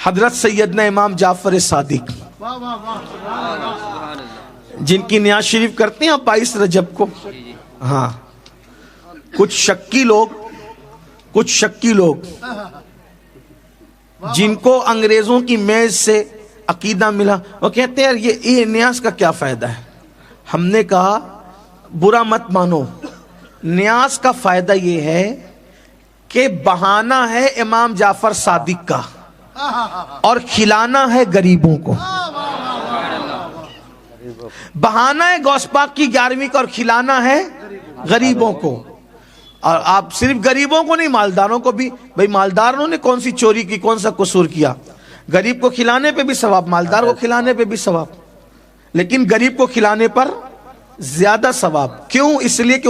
حضرت سیدنا امام جعفر صادق جن کی نیاز شریف کرتے ہیں آپ 22 رجب کو. ہاں کچھ شکی لوگ جن کو انگریزوں کی میز سے عقیدہ ملا وہ کہتے ہیں یہ نیاز کا کیا فائدہ ہے. ہم نے کہا برا مت مانو، نیاز کا فائدہ یہ ہے کہ بہانہ ہے امام جعفر صادق کا اور کھلانا ہے غریبوں کو. بہانہ ہے غوث پاک کی 11ویں کا اور کھلانا ہے غریبوں کو. اور آپ صرف غریبوں کو نہیں، مالداروں کو بھی. بھئی مالداروں نے کون سی چوری کی، کون سا قصور کیا؟ غریب کو کھلانے پہ بھی ثواب، مالدار کو کھلانے پہ بھی ثواب، لیکن غریب کو کھلانے پر زیادہ ثواب. کیوں؟ اس لیے کہ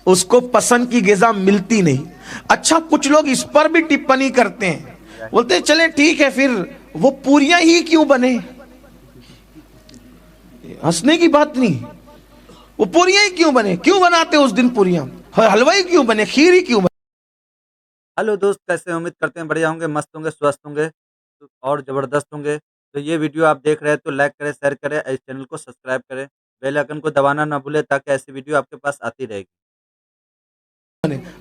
اس کو پسند کی غذا ملتی نہیں. اچھا کچھ لوگ اس پر بھی ٹپنی کرتے ہیں، بولتے ہیں چلیں ٹھیک ہے پھر وہ پوریاں ہی کیوں بنے. ہنسنے کی بات نہیں، وہ پوریاں ہی کیوں بنے؟ کیوں بناتے اس دن پوریاں؟ حلوہ ہی کیوں بنے؟ کھیر ہی کیوں بنے؟ ہلو دوست، کیسے؟ امید کرتے ہیں بڑھیا ہوں گے، مست ہوں گے، سوستھ ہوں گے اور زبردست ہوں گے. تو یہ ویڈیو آپ دیکھ رہے ہیں تو لائک کریں، شیئر کریں، اس چینل کو سبسکرائب کریں، بیل آئیکن کو دبانا نہ بھولیں تاکہ ایسی ویڈیو آپ کے پاس آتی رہے گی.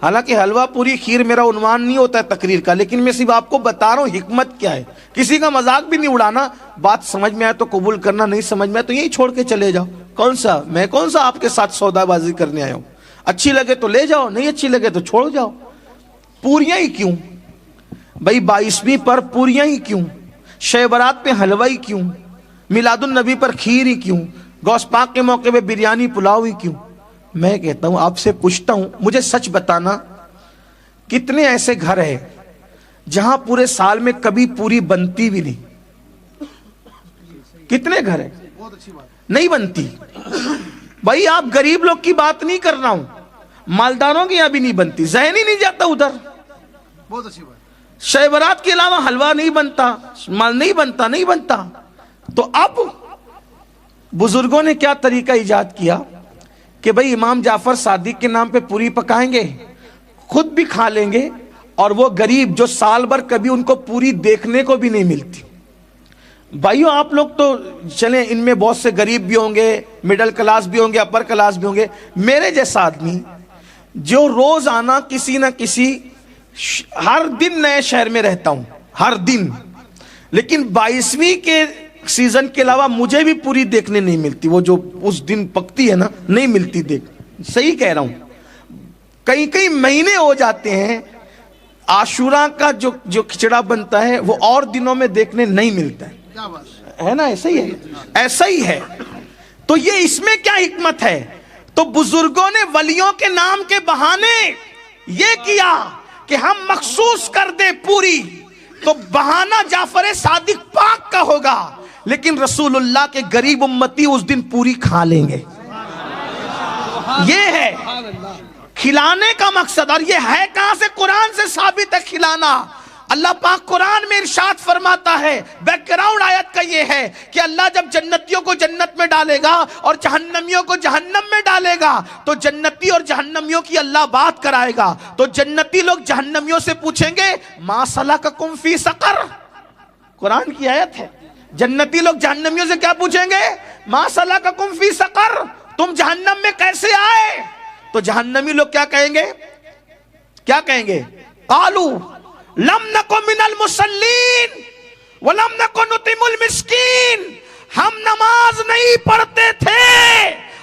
حالانکہ حلوہ پوری کھیر میرا عنوان نہیں ہوتا ہے تقریر کا، لیکن میں صرف آپ کو بتا رہا ہوں حکمت کیا ہے. کسی کا مذاق بھی نہیں اڑانا. بات سمجھ میں آئے تو قبول کرنا، نہیں سمجھ میں آئے تو یہی چھوڑ کے چلے جاؤ. میں کون سا آپ کے ساتھ سودا بازی کرنے آیا ہوں؟ اچھی لگے تو لے جاؤ، نہیں اچھی لگے تو چھوڑ جاؤ. پوریاں ہی کیوں بھائی؟ 22ویں پر پوریاں ہی کیوں؟ شب برات پہ حلوہ ہی کیوں؟ میلاد النبی پر کھیر ہی کیوں؟ غوث پاک کے موقع پہ بریانی پلاؤ ہی کیوں؟ میں کہتا ہوں، آپ سے پوچھتا ہوں، مجھے سچ بتانا کتنے ایسے گھر ہیں جہاں پورے سال میں کبھی پوری بنتی بھی نہیں؟ کتنے گھر ہیں نہیں بنتی؟ بھائی آپ غریب لوگ کی بات نہیں کر رہا ہوں، مالداروں کی یہاں بھی نہیں بنتی. ذہن ہی نہیں جاتا ادھر. بہت اچھی بات. شب برات کے علاوہ حلوہ نہیں بنتا، مال نہیں بنتا. تو اب بزرگوں نے کیا طریقہ ایجاد کیا کہ بھئی امام جعفر صادق کے نام پہ پوری پکائیں گے، خود بھی کھا لیں گے، اور وہ غریب جو سال بھر کبھی ان کو پوری دیکھنے کو بھی نہیں ملتی. بھائیو آپ لوگ تو چلیں، ان میں بہت سے غریب بھی ہوں گے، مڈل کلاس بھی ہوں گے، اپر کلاس بھی ہوں گے. میرے جیسا آدمی جو روز آنا کسی نہ کسی ہر دن نئے شہر میں رہتا ہوں، ہر دن، لیکن 22ویں کے سیزن کے علاوہ مجھے بھی پوری دیکھنے نہیں ملتی. وہ جو اس دن پکتی ہے نا، نہیں ملتی دیکھ. صحیح کہہ رہا ہوں. کئی مہینے ہو جاتے ہیں، عاشورہ کا جو کھچڑا بنتا ہے وہ اور دنوں میں دیکھنے نہیں ملتا ہے نا. ایسا ہی ہے، ایسا ہی ہے. تو یہ اس میں کیا حکمت ہے؟ تو بزرگوں نے ولیوں کے نام کے بہانے یہ کیا کہ ہم مخصوص کر دیں پوری، تو بہانہ جعفر صادق پاک کا ہوگا، لیکن رسول اللہ کے غریب امتی اس دن پوری کھا لیں گے. یہ ہے کھلانے کا مقصد. اور یہ ہے کہاں سے؟ قرآن سے ثابت ہے کھلانا. اللہ پاک قرآن میں ارشاد فرماتا ہے، بیک گراؤنڈ آیت کا یہ ہے کہ اللہ جب جنتیوں کو جنت میں ڈالے گا اور جہنمیوں کو جہنم میں ڈالے گا تو جنتی اور جہنمیوں کی اللہ بات کرائے گا. تو جنتی لوگ جہنمیوں سے پوچھیں گے ما سلککم فی سقر. قرآن کی آیت ہے. جنتی لوگ جہنمیوں سے کیا پوچھیں گے؟ ما سلککم فی سقر، تم جہنم میں کیسے آئے؟ تو جہنمی لوگ کیا کہیں گے؟ کیا کہیں گے؟ قالو لم نکن من المصلین ولم نکن نطعم المسکین. ہم نماز نہیں پڑھتے تھے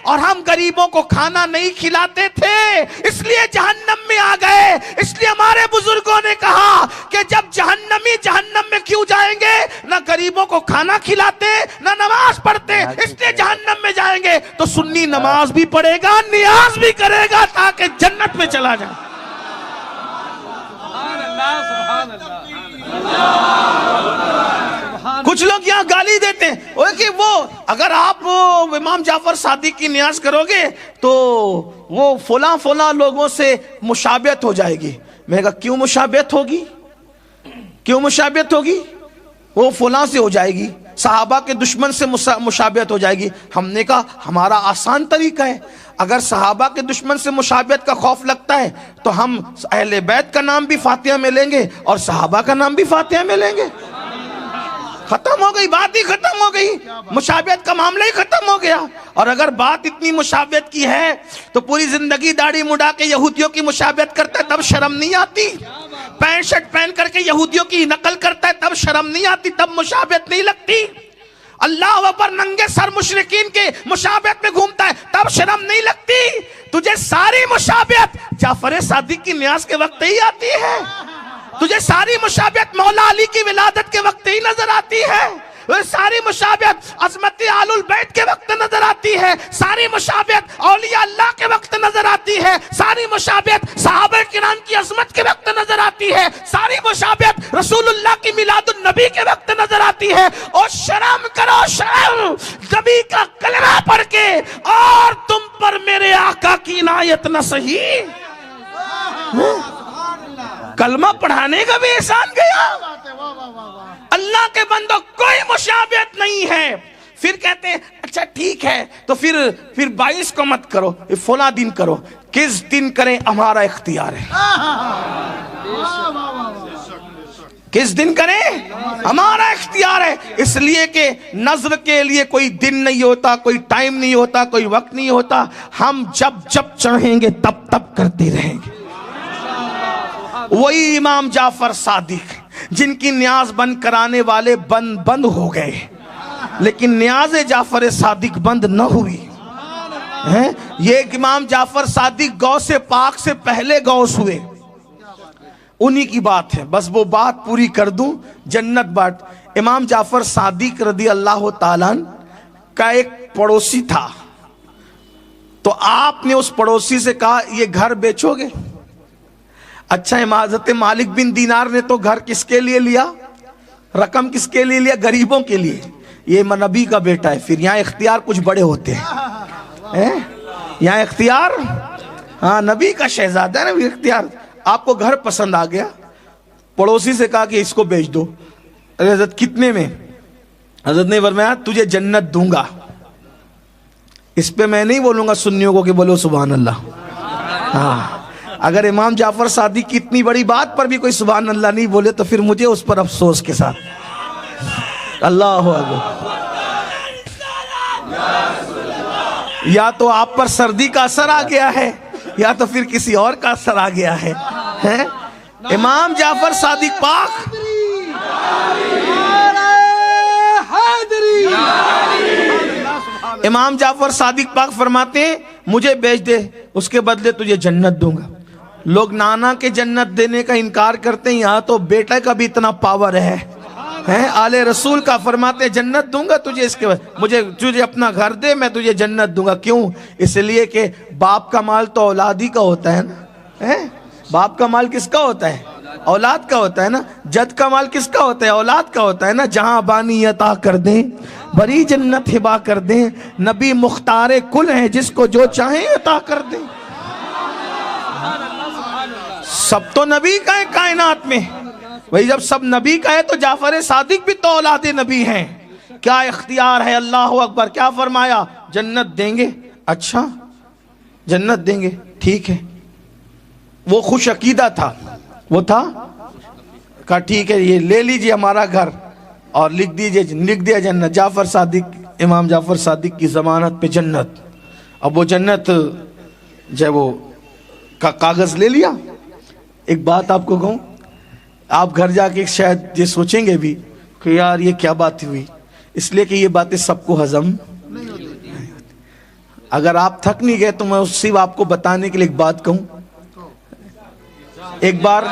اور ہم غریبوں کو کھانا نہیں کھلاتے تھے، اس لیے جہنم میں آ گئے. اس لیے ہمارے بزرگوں نے کہا کہ جب جہنمی جہنم میں کیوں جائیں گے؟ نہ غریبوں کو کھانا کھلاتے، نہ نماز پڑھتے، اس لیے جہنم میں جائیں گے. تو سنی نماز بھی پڑھے گا، نیاز بھی کرے گا تاکہ جنت میں چلا جائے. کچھ لوگ یہاں گالی دیتے ہیں کہ وہ اگر آپ امام جعفر صادق کی نیاز کرو گے تو وہ فلاں لوگوں سے مشابہت ہو جائے گی. میں نے کہا کیوں مشابہت ہوگی؟ کیوں مشابہت ہوگی؟ وہ فلاں سے ہو جائے گی، صحابہ کے دشمن سے مشابہت ہو جائے گی. ہم نے کہا ہمارا آسان طریقہ ہے. اگر صحابہ کے دشمن سے مشابہت کا خوف لگتا ہے تو ہم اہل بیت کا نام بھی فاتحہ میں لیں گے اور صحابہ کا نام بھی فاتحہ میں لیں گے. ختم ہو گئی بات، ہی ختم ہو گئی، مشابہت کا معاملہ ہی ختم ہو گیا. اور اگر بات اتنی مشابہت کی ہے تو پوری زندگی داڑھی مڈا کے یہودیوں کی مشابہت کرتا ہے تب شرم نہیں آتی؟ پینٹ شرٹ پہن کر کے یہودیوں کی نقل کرتا ہے تب شرم نہیں آتی؟ تب مشابہت نہیں لگتی؟ اللہ اکبر، ننگے سر مشرکین کے مشابہت میں گھومتا ہے تب شرم نہیں لگتی؟ تجھے ساری مشابہت جعفر صادق کی نیاز کے وقت ہی آتی ہے، تجھے ساری مشابہت مولا علی کی ولادت کے وقت ہی نظر آتی ہے، ساری مشابہت عظمت آل البیت کے وقت نظر آتی ہے، ساری مشابہت اولیاء اللہ کے وقت نظر آتی ہے، ساری مشابہت صحابہ کرام کی عظمت کے وقت نظر آتی ہے، ساری مشابہت رسول اللہ کی میلاد النبی کے وقت نظر آتی ہے. اور شرم کرو شرم، نبی کا کلمہ پڑھ کے اور تم پر میرے آقا کی عنایت نہ سہی. کلمہ پڑھانے کا بھی احسان گیا. اللہ کے بندوں کوئی مشابہت نہیں ہے. پھر کہتے ہیں اچھا ٹھیک ہے تو پھر 22 کو مت کرو، فلاں دن کرو. کس دن کریں ہمارا اختیار ہے، کس دن کریں ہمارا اختیار ہے. اس لیے کہ نظر کے لیے کوئی دن نہیں ہوتا، کوئی ٹائم نہیں ہوتا، کوئی وقت نہیں ہوتا. ہم جب چاہیں گے تب تب کرتے رہیں گے. وہی امام جعفر صادق جن کی نیاز بند کرانے والے بند ہو گئے، لیکن نیاز جعفر صادق بند نہ ہوئی. یہ امام جعفر صادق غوث پاک سے پہلے غوث ہوئے، انہی کی بات ہے. بس وہ بات پوری کر دوں، جنت بات. امام جعفر صادق رضی اللہ تعالیٰ کا ایک پڑوسی تھا، تو آپ نے اس پڑوسی سے کہا یہ گھر بیچو گے؟ اچھا، حضرت مالک بن دینار نے تو گھر کس کے لیے لیا، رقم کس کے لیے لیا؟ غریبوں کے لیے. یہ نبی کا بیٹا ہے، پھر یہاں اختیار کچھ بڑے ہوتے ہیں. یہاں اختیار، ہاں نبی کا شہزادہ ہے نا اختیار. آپ کو گھر پسند آ گیا، پڑوسی سے کہا کہ اس کو بیچ دو. ارے حضرت کتنے میں؟ حضرت نے فرمایا تجھے جنت دوں گا. اس پہ میں نہیں بولوں گا سنیوں کو کہ بولو سبحان اللہ. ہاں، اگر امام جعفر صادق کی اتنی بڑی بات پر بھی کوئی سبحان اللہ نہیں بولے تو پھر مجھے اس پر افسوس کے ساتھ. اللہ اکبر. یا تو آپ پر سردی کا اثر آ گیا ہے یا تو پھر کسی اور کا اثر آ گیا ہے. امام جعفر صادق پاک امام جعفر صادق پاک فرماتے ہیں مجھے بیچ دے، اس کے بدلے تجھے جنت دوں گا. لوگ نانا کے جنت دینے کا انکار کرتے ہیں، یہاں تو بیٹا کا بھی اتنا پاور ہے. آل رسول کا فرماتے ہیں جنت دوں گا تجھے، اس کے بعد مجھے تجھے اپنا گھر دے میں تجھے جنت دوں گا. کیوں؟ اس لیے کہ باپ کا مال تو اولاد ہی کا ہوتا ہے نا. باپ کا مال کس کا ہوتا ہے؟ اولاد کا ہوتا ہے نا. جد کا مال کس کا ہوتا ہے؟ اولاد کا ہوتا ہے نا. جہاں بانی عطا کر دیں، بڑی جنت ہبا کر دیں، نبی مختار کل ہیں جس کو جو چاہیں عطا کر دیں. سب تو نبی کا ہے کائنات میں. وہی جب سب نبی کا ہے تو جعفر صادق بھی تو اولاد نبی ہیں. کیا اختیار ہے، اللہ اکبر. کیا فرمایا؟ جنت دیں گے. اچھا جنت دیں گے، ٹھیک ہے. وہ خوش عقیدہ تھا، وہ تھا کہا ٹھیک ہے یہ لے لیجئے ہمارا گھر اور لکھ دیا جنت. جعفر صادق، امام جعفر صادق کی ضمانت پہ جنت. اب وہ جنت جب وہ کا کاغذ لے لیا. ایک بات آپ کو کہوں، آپ گھر جا کے شاید یہ سوچیں گے بھی کہ یار یہ کیا بات ہوئی، اس لیے کہ یہ باتیں سب کو ہضم نہیں ہوتی. اگر آپ تھک نہیں گئے تو میں صرف آپ کو بتانے کے لیے ایک بات کہوں. ایک بار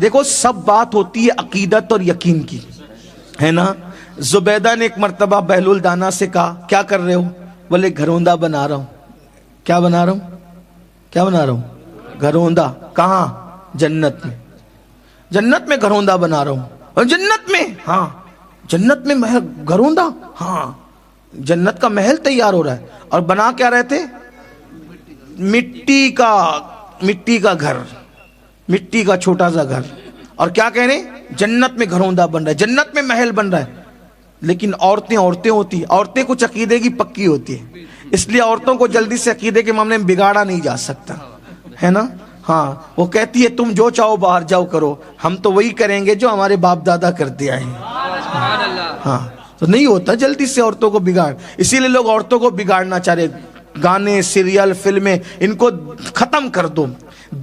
دیکھو، سب بات ہوتی ہے عقیدت اور یقین کی، ہے نا. زبیدہ نے ایک مرتبہ بہلول دانا سے کہا کیا کر رہے ہو؟ بولے گھروندہ بنا رہا ہوں. کیا بنا رہا ہوں؟ کیا بنا رہا ہوں؟ گھروندہ. کہاں؟ جنت میں. جنت میں گھروندہ بنا رہا ہوں. اور جنت میں؟ ہاں. جنت میں محل گھروندہ؟ ہاں. جنت کا محل تیار ہو رہا ہے. اور بنا کیا رہے تھے؟ مٹی کا گھر، مٹی کا چھوٹا سا گھر. اور کیا کہہ رہے ہیں؟ جنت میں گھروندہ بن رہا ہے، جنت میں محل بن رہا ہے. لیکن عورتیں ہوتی ہیں، عورتیں کچھ عقیدے کی پکی ہوتی ہے. اس لیے عورتوں کو جلدی سے عقیدے کے معاملے میں بگاڑا نہیں جا سکتا ہے نا. ہاں وہ کہتی ہے تم جو چاہو باہر جاؤ کرو، ہم تو وہی کریں گے جو ہمارے باپ دادا کرتے آئے ہیں. ہاں تو نہیں ہوتا جلدی سے عورتوں کو بگاڑ، اسی لیے لوگ عورتوں کو بگاڑنا چاہ رہے. گانے، سیریل، فلمیں، ان کو ختم کر دو.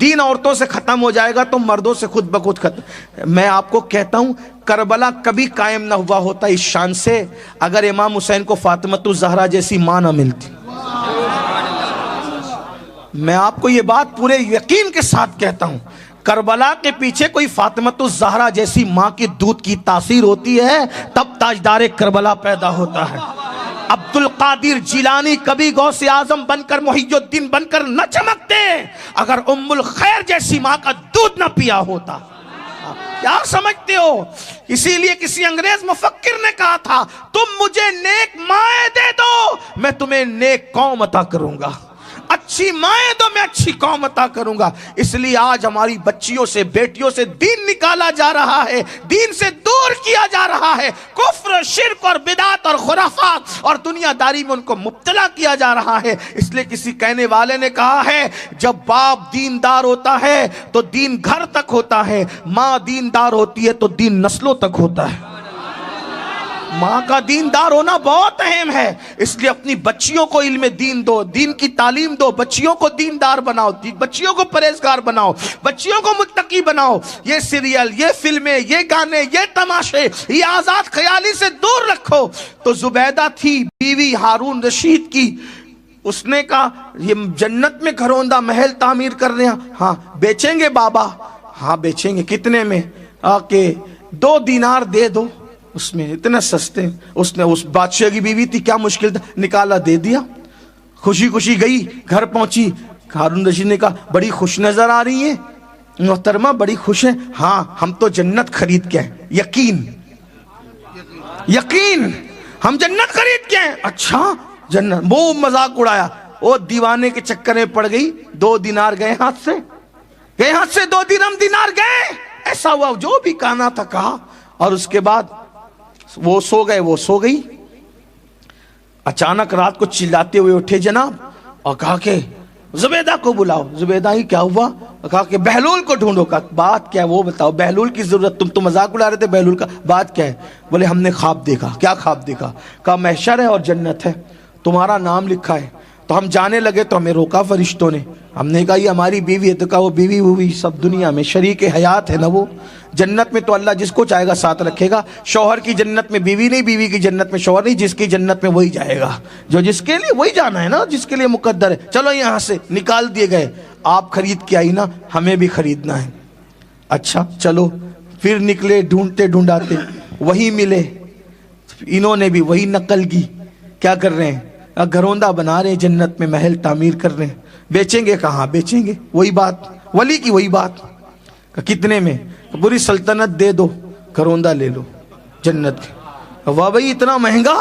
دین عورتوں سے ختم ہو جائے گا تو مردوں سے خود بخود ختم. میں آپ کو کہتا ہوں کربلا کبھی قائم نہ ہوا ہوتا اس شان سے اگر امام حسین کو فاطمۃ الزہرا جیسی ماں نہ ملتی. میں آپ کو یہ بات پورے یقین کے ساتھ کہتا ہوں، کربلا کے پیچھے کوئی فاطمۃ الزہرا جیسی ماں کی دودھ کی تاثیر ہوتی ہے تب تاجدار کربلا پیدا ہوتا ہے. عبد القادر جیلانی کبھی غوث اعظم بن کر، محی الدین بن کر نہ چمکتے اگر ام الخیر جیسی ماں کا دودھ نہ پیا ہوتا. کیا سمجھتے ہو؟ اسی لیے کسی انگریز مفکر نے کہا تھا تم مجھے نیک مائیں دے دو میں تمہیں نیک قوم عطا کروں گا. اچھی مائیں دو میں اچھی قوم عطا کروں گا. اس لیے آج ہماری بچیوں سے، بیٹیوں سے دین نکالا جا رہا ہے، دین سے دور کیا جا رہا ہے. کفر، شرک اور بدعت اور خرافات اور دنیا داری میں ان کو مبتلا کیا جا رہا ہے. اس لیے کسی کہنے والے نے کہا ہے جب باپ دیندار ہوتا ہے تو دین گھر تک ہوتا ہے، ماں دیندار ہوتی ہے تو دین نسلوں تک ہوتا ہے. ماں کا دیندار ہونا بہت اہم ہے. اس لیے اپنی بچیوں کو علم دین دو، دین کی تعلیم دو، بچیوں کو دیندار بناؤ، بچیوں کو پرہیزگار بناؤ، بچیوں کو متقی بناؤ. یہ سیریل، یہ فلمیں، یہ گانے، یہ تماشے، یہ آزاد خیالی سے دور رکھو. تو زبیدہ تھی بیوی ہارون رشید کی، اس نے کہا یہ جنت میں گھروندہ محل تعمیر کر رہے ہیں. ہاں بیچیں گے بابا؟ ہاں بیچیں گے. کتنے میں؟ کہ 2 دینار دے دو. اس میں اتنا سستے. اس نے، اس بادشاہ کی بیوی تھی، کیا مشکل تھا، نکالا دے دیا. خوشی خوشی گئی، گھر پہنچی. ہارون رشید نے کہا بڑی خوش نظر آ رہی ہیں محترمہ، بڑی خوش ہیں. ہاں ہم تو جنت خرید کے ہیں. یقین یقین ہم جنت خرید کے ہیں. اچھا جنت؟ وہ مذاق اڑایا. وہ دیوانے کے چکر میں پڑ گئی. 2 دینار گئے ہاتھ سے، گئے ہاتھ سے 2 درہم دینار گئے. ایسا ہوا جو بھی کہنا تھا کہا. اور اس کے بعد وہ سو گئے، وہ سو گئی. اچانک رات کو چلاتے ہوئے اٹھے جناب اور کہا کہ زبیدہ کو بلاؤ. زبیدہ ہی کیا ہوا؟ کہا کہ بہلول کو ڈھونڈو. کہا بات کیا ہے وہ بتاؤ. بہلول کی ضرورت، تم تو مذاق اڑا رہے تھے بہلول کا، بات کیا ہے؟ بولے ہم نے خواب دیکھا. کیا خواب دیکھا؟ کہا محشر ہے اور جنت ہے، تمہارا نام لکھا ہے. تو ہم جانے لگے تو ہمیں روکا فرشتوں نے. ہم نے کہا یہ ہماری بیوی ہے. تو کہا وہ بیوی ہوئی سب دنیا میں شریک حیات ہے نا. وہ جنت میں تو اللہ جس کو چاہے گا ساتھ رکھے گا. شوہر کی جنت میں بیوی نہیں، بیوی کی جنت میں شوہر نہیں. جس کی جنت میں وہی جائے گا جو جس کے لیے وہی جانا ہے نا، جس کے لیے مقدر ہے. چلو یہاں سے نکال دیے گئے. آپ خرید کے آئی نا، ہمیں بھی خریدنا ہے. اچھا چلو. پھر نکلے ڈھونڈتے ڈھونڈاتے، وہی ملے. انہوں نے بھی وہی نقل کی. کیا کر رہے ہیں؟ گھروندہ بنا رہے ہیں، جنت میں محل تعمیر کر رہے ہیں. بیچیں گے؟ کہاں بیچیں گے. وہی بات ولی کی، وہی بات. کتنے میں؟ پوری سلطنت دے دو، گھروندہ لے لو جنت کے. واہ بھائی اتنا مہنگا.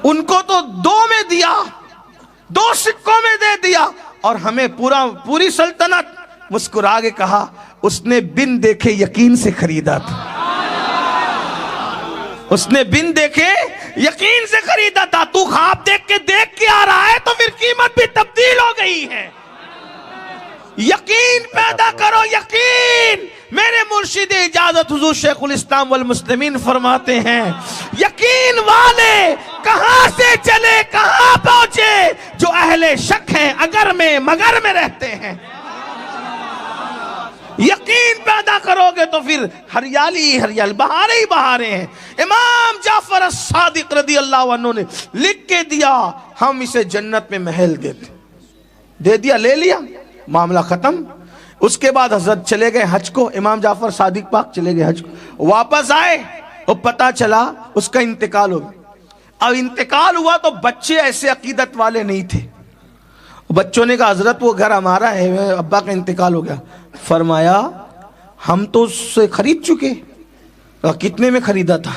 ان کو تو 2 میں دیا، 2 سکوں میں دے دیا، اور ہمیں پوری سلطنت. مسکرا کے کہا اس نے بن دیکھے یقین سے خریدا تھا. اس نے بن دیکھے یقین سے خریدا تھا. تو خواب دیکھ کے آ رہا ہے تو پھر قیمت بھی تبدیل ہو گئی ہے. یقین پیدا کرو، یقین. میرے مرشد اجازت حضور شیخ الاسلام والمسلمین فرماتے ہیں یقین والے کہاں سے چلے کہاں پہنچے، جو اہل شک ہیں اگر میں مگر میں رہتے ہیں. یقین پیدا کرو گے تو پھر ہریالی ہریالی، بہاریں ہی بہاریں ہیں. امام جعفر الصادق رضی اللہ عنہ نے لکھ کے دیا ہم اسے جنت میں محل دیتے. دے دیا، لے لیا، معاملہ ختم. اس کے بعد حضرت چلے گئے حج کو. امام جعفر صادق پاک چلے گئے حج کو. واپس آئے اور پتہ چلا اس کا انتقال ہو گیا. اب انتقال ہوا تو بچے ایسے عقیدت والے نہیں تھے. بچوں نے کہا حضرت وہ گھر ہمارا ہے، ابا کا انتقال ہو گیا. فرمایا ہم تو اس سے خرید چکے. کہا کتنے میں خریدا تھا؟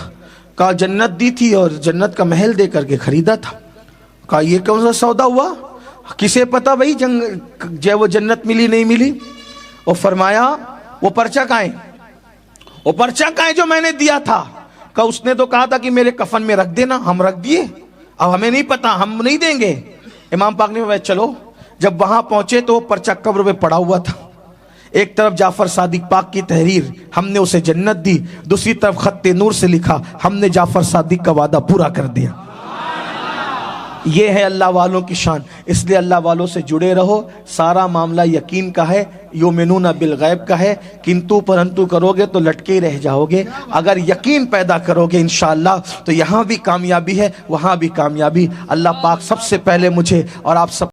کہا جنت دی تھی اور جنت کا محل دے کر کے خریدا تھا. کہا یہ کون سا سودا ہوا؟ کسے پتا بھائی جو وہ جنت ملی نہیں ملی. اور فرمایا وہ پرچہ کہاں ہے؟ وہ پرچہ کہاں ہے جو میں نے دیا تھا؟ کہا اس نے تو کہا تھا کہ میرے کفن میں رکھ دینا. ہم رکھ دیے، اب ہمیں نہیں پتا، ہم نہیں دیں گے. امام پاک نے فرمایا چلو. جب وہاں پہنچے تو وہ پرچہ قبر پہ پڑا ہوا تھا. ایک طرف جعفر صادق پاک کی تحریر، ہم نے اسے جنت دی. دوسری طرف خط نور سے لکھا، ہم نے جعفر صادق کا وعدہ پورا کر دیا. یہ ہے اللہ والوں کی شان. اس لیے اللہ والوں سے جڑے رہو. سارا معاملہ یقین کا ہے، یؤمنون بالغیب کا ہے. کنتو پرنتو کرو گے تو لٹکے رہ جاؤ گے. اگر یقین پیدا کرو گے انشاءاللہ تو یہاں بھی کامیابی ہے، وہاں بھی کامیابی. اللہ پاک سب سے پہلے مجھے اور آپ سب